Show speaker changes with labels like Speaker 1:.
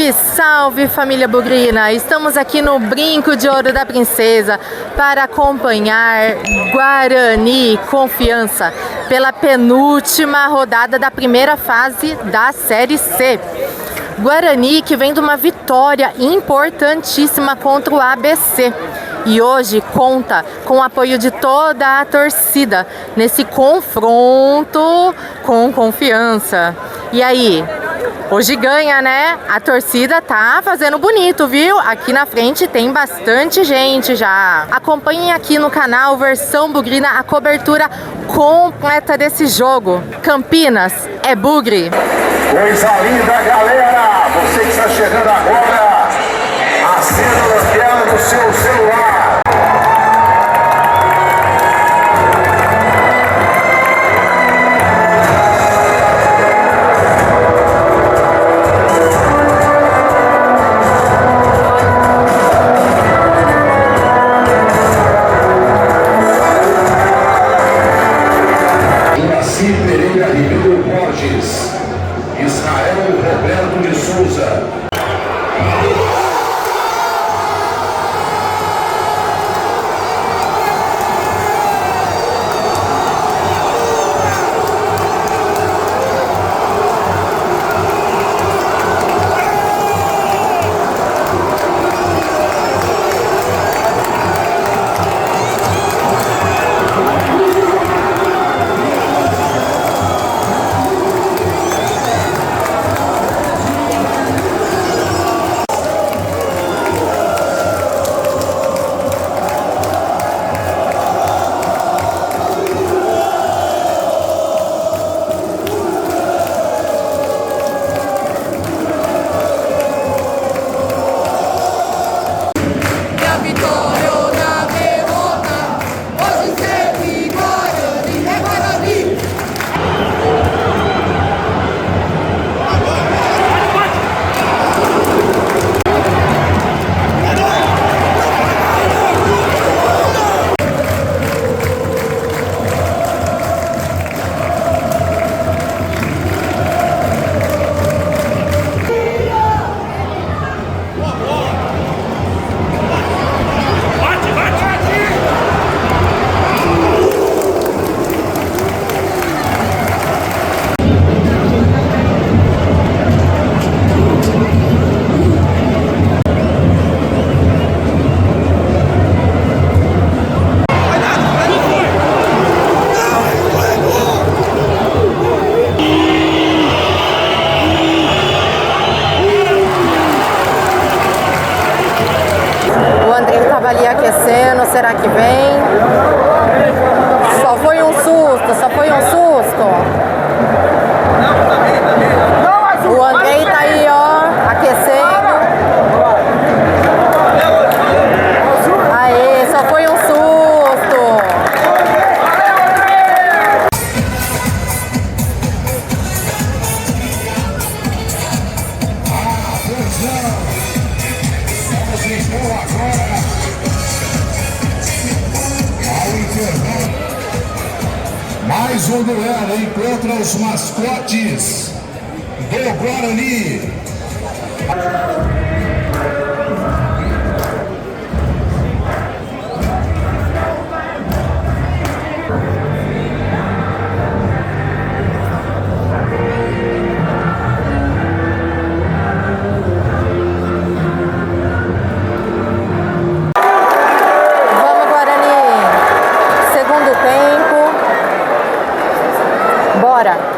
Speaker 1: Salve, salve família bugrina! Estamos aqui no Brinco de Ouro da Princesa para acompanhar Guarani Confiança pela penúltima rodada da primeira fase da Série C. Guarani que vem de uma vitória importantíssima contra o ABC e hoje conta com o apoio de toda a torcida nesse confronto com Confiança. E aí? Hoje ganha, né? A torcida tá fazendo bonito, viu? Aqui na frente tem bastante gente já. Acompanhem aqui no canal Versão Bugrina a cobertura completa desse jogo. Campinas é bugre.
Speaker 2: Coisa linda, galera! Você que está chegando agora, acenda a lanterna do seu celular. Israel Roberto de Souza.
Speaker 1: Ali aquecendo, será que vem? Só foi um susto, só foi um susto. O Andrei tá aí, ó, aquecendo. Aê, só foi um susto.
Speaker 2: Mais um duelo contra os mascotes do Guarani.
Speaker 1: Bora!